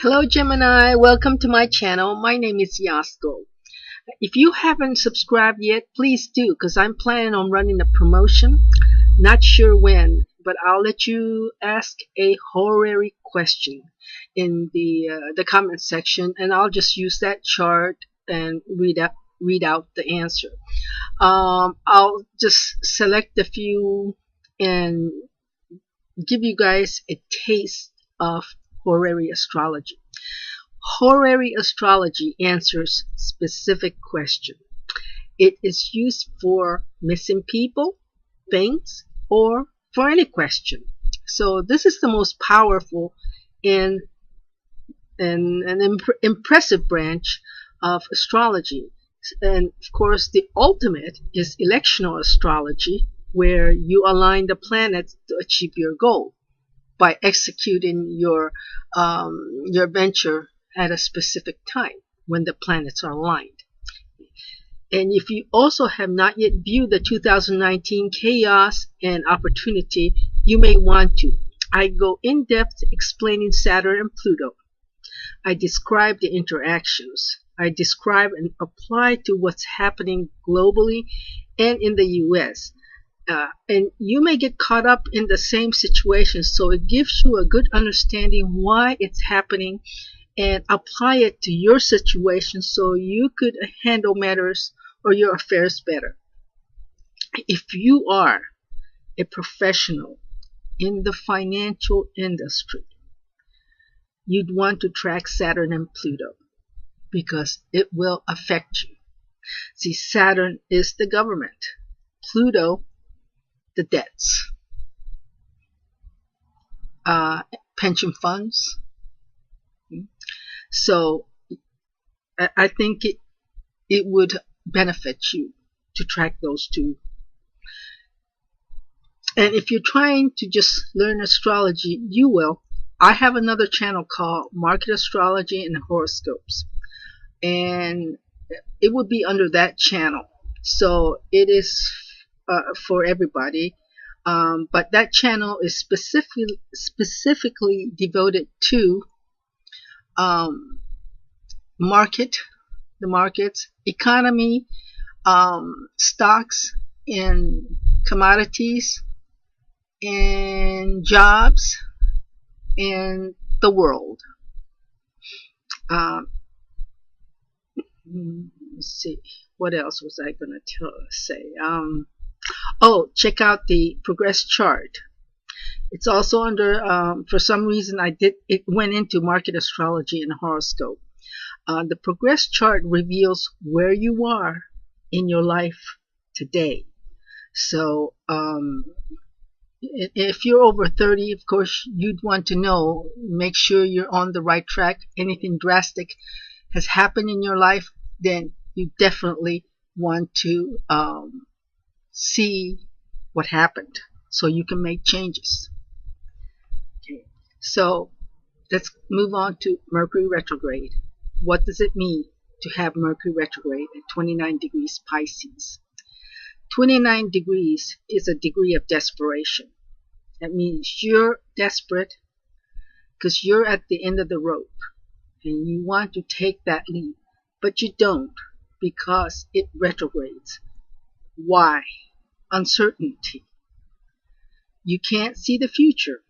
Hello Gemini, welcome to my channel. My name is Yasko. If you haven't subscribed yet, please do, because I'm planning on running a promotion. Not sure when, but I'll let you ask a horary question in the comment section, and I'll just use that chart and read out the answer. I'll just select a few and give you guys a taste of horary astrology. Horary astrology answers specific questions. It is used for missing people, things, or for any question. So this is the most powerful and an impressive branch of astrology. And of course, the ultimate is electional astrology, where you align the planets to achieve your goal by executing your venture at a specific time when the planets are aligned. And if you also have not yet viewed the 2019 Chaos and Opportunity, you may want to. I go in depth explaining Saturn and Pluto. I describe the interactions. I describe and apply to what's happening globally and in the US. And you may get caught up in the same situation, so it gives you a good understanding why it's happening and apply it to your situation so you could handle matters or your affairs better. If you are a professional in the financial industry, you'd want to track Saturn and Pluto because it will affect you. See, Saturn is the government, Pluto the debts, pension funds. So I think it would benefit you to track those two. And if you're trying to just learn astrology, you will. I have another channel called Market Astrology and Horoscopes, and it would be under that channel. So it is for everybody, but that channel is specifically devoted to the markets, economy, stocks and commodities, and jobs, and the world. Let's see, what else was I going to say? Oh, check out the progress chart. It's also under, for some reason it went into market astrology and horoscope. The progress chart reveals where you are in your life today. So if you're over 30, of course, you'd want to know, make sure you're on the right track. Anything drastic has happened in your life, then you definitely want to see what happened so you can make changes. Okay, so let's move on to Mercury retrograde. What does it mean to have Mercury retrograde at 29 degrees Pisces? 29 degrees is a degree of desperation. That means you're desperate because you're at the end of the rope and you want to take that leap, but you don't because it retrogrades. Why? Uncertainty. You can't see the future.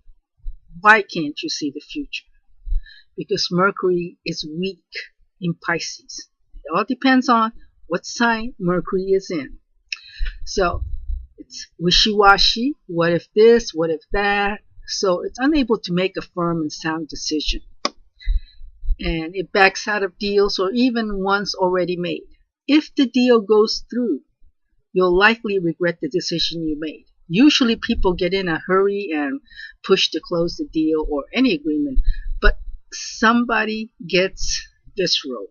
Why can't you see the future? Because Mercury is weak in Pisces. It all depends on what sign Mercury is in. So it's wishy-washy. What if this? What if that? So it's unable to make a firm and sound decision. And it backs out of deals or even ones already made. If the deal goes through, you'll likely regret the decision you made. Usually people get in a hurry and push to close the deal or any agreement, but somebody gets visceral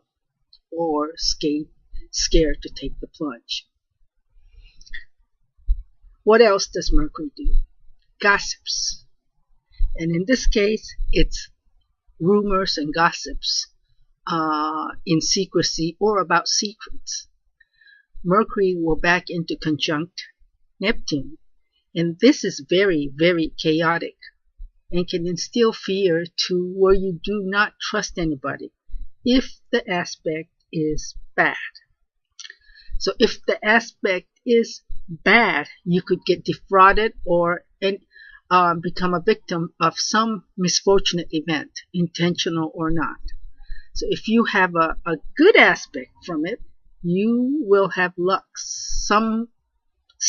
or scared to take the plunge. What else does Mercury do? Gossips. And in this case, it's rumors and gossips in secrecy or about secrets. Mercury will back into conjunct Neptune, and this is very, very chaotic. and can instill fear to where you do not trust anybody if the aspect is bad. So if the aspect is bad, you could get defrauded or become a victim of some misfortunate event, intentional or not. So if you have a good aspect from it, you will have luck. Some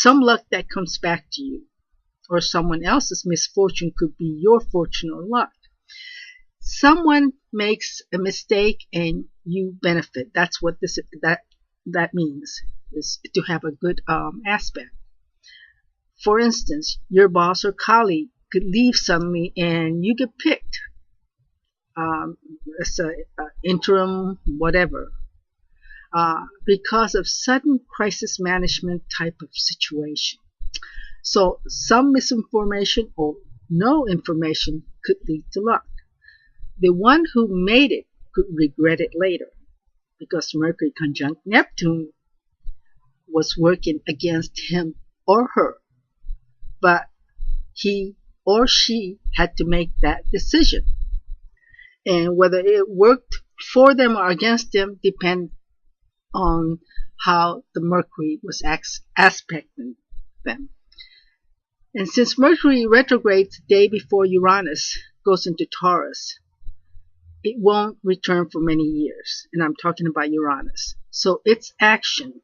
luck that comes back to you, or someone else's misfortune could be your fortune or luck. Someone makes a mistake and you benefit. That's what that means, is to have a good aspect. For instance, your boss or colleague could leave suddenly and you get picked. It's an interim whatever, because of sudden crisis management type of situation. So some misinformation or no information could lead to luck. The one who made it could regret it later, because Mercury conjunct Neptune was working against him or her, but he or she had to make that decision. And whether it worked for them or against them depends on how the Mercury was aspecting them. And since Mercury retrogrades the day before Uranus goes into Taurus, it won't return for many years. And I'm talking about Uranus. So its action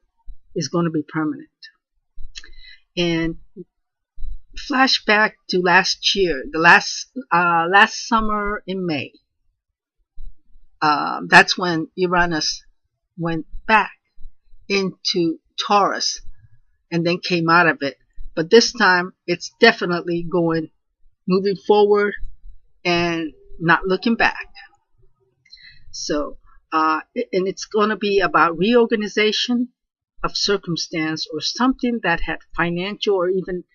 is going to be permanent. And flashback to last year, the last summer in May. That's when Uranus went back into Taurus and then came out of it. But this time it's definitely moving forward and not looking back. So, and it's going to be about reorganization of circumstance or something that had financial or even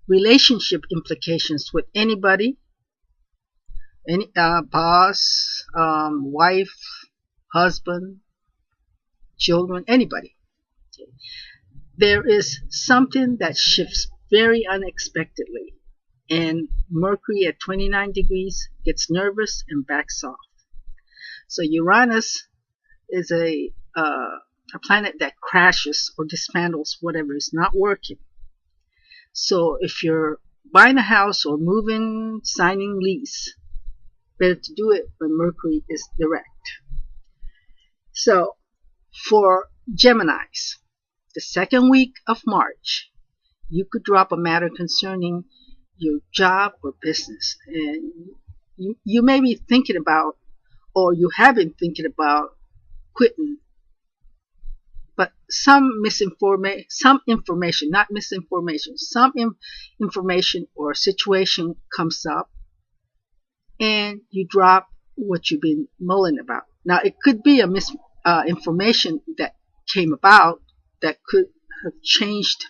relationship implications with anybody, any boss, wife, husband, children, anybody. There is something that shifts very unexpectedly, and Mercury at 29 degrees gets nervous and backs off. So Uranus is a planet that crashes or dismantles whatever is not working. So if you're buying a house or moving, signing lease, better to do it when Mercury is direct. So for Geminis, the second week of March, you could drop a matter concerning your job or business, and you may be thinking about, or you have been thinking about, quitting. But some information or situation comes up, and you drop what you've been mulling about. Now, it could be a misinformation that came about that could have changed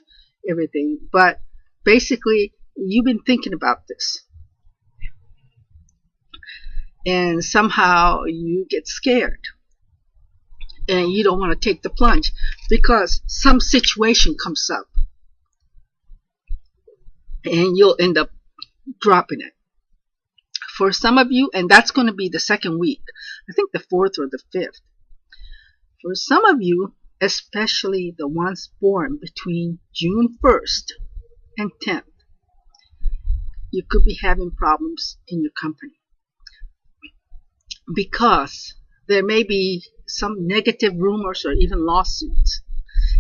everything, but basically, you've been thinking about this, and somehow you get scared, and you don't want to take the plunge because some situation comes up, and you'll end up dropping it. For some of you, and that's going to be the second week, I think the 4th or the 5th. For some of you, especially the ones born between June 1st and 10th, you could be having problems in your company because there may be some negative rumors or even lawsuits,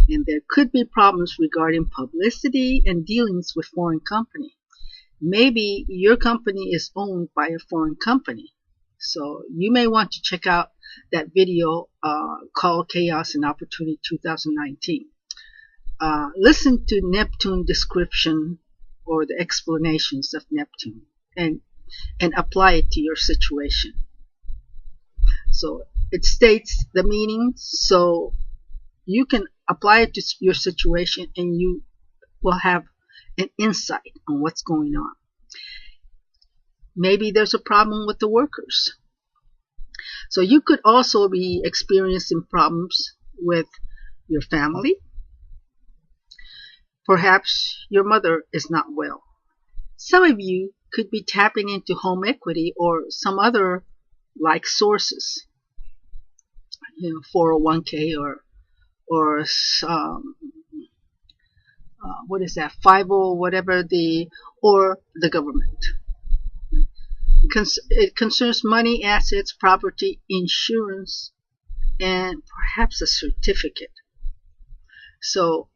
and there could be problems regarding publicity and dealings with foreign company. Maybe your company is owned by a foreign company, so you may want to check out that video called Chaos and Opportunity 2019. Listen to Neptune description or the explanations of Neptune and apply it to your situation. So it states the meaning, so you can apply it to your situation and you will have an insight on what's going on. Maybe there's a problem with the workers. So you could also be experiencing problems with your family. Perhaps your mother is not well. Some of you could be tapping into home equity or some other like sources, 401k or what is that, 50 whatever, or the government. It concerns money, assets, property, insurance, and perhaps a certificate. So,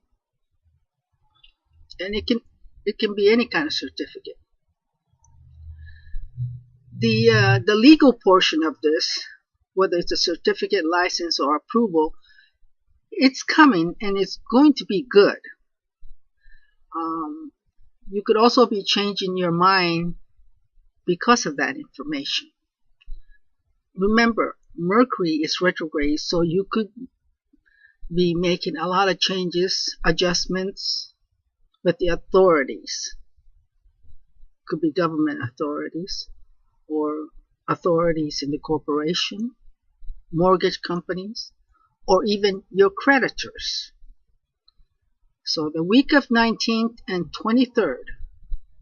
and it can be any kind of certificate. The legal portion of this, whether it's a certificate, license, or approval, it's coming and it's going to be good. You could also be changing your mind because of that information. Remember, Mercury is retrograde, so you could be making a lot of changes, adjustments with the authorities. Could be government authorities or authorities in the corporation, mortgage companies, or even your creditors. So the week of 19th and 23rd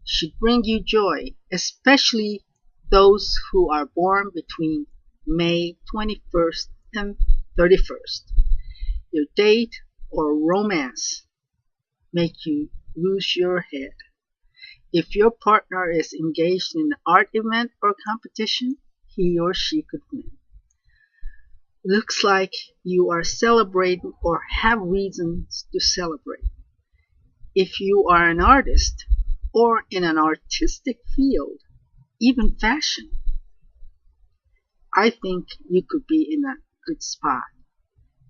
should bring you joy, especially those who are born between May 21st and 31st. Your date or romance make you lose your head. If your partner is engaged in an art event or competition, he or she could win. Looks like you are celebrating or have reasons to celebrate. If you are an artist or in an artistic field, even fashion, I think you could be in a good spot.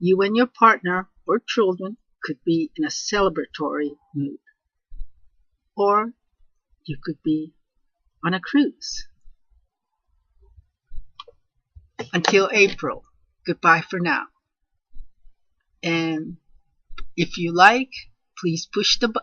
You and your partner or children could be in a celebratory mood. Or you could be on a cruise. Until April, goodbye for now. And if you like, please push the like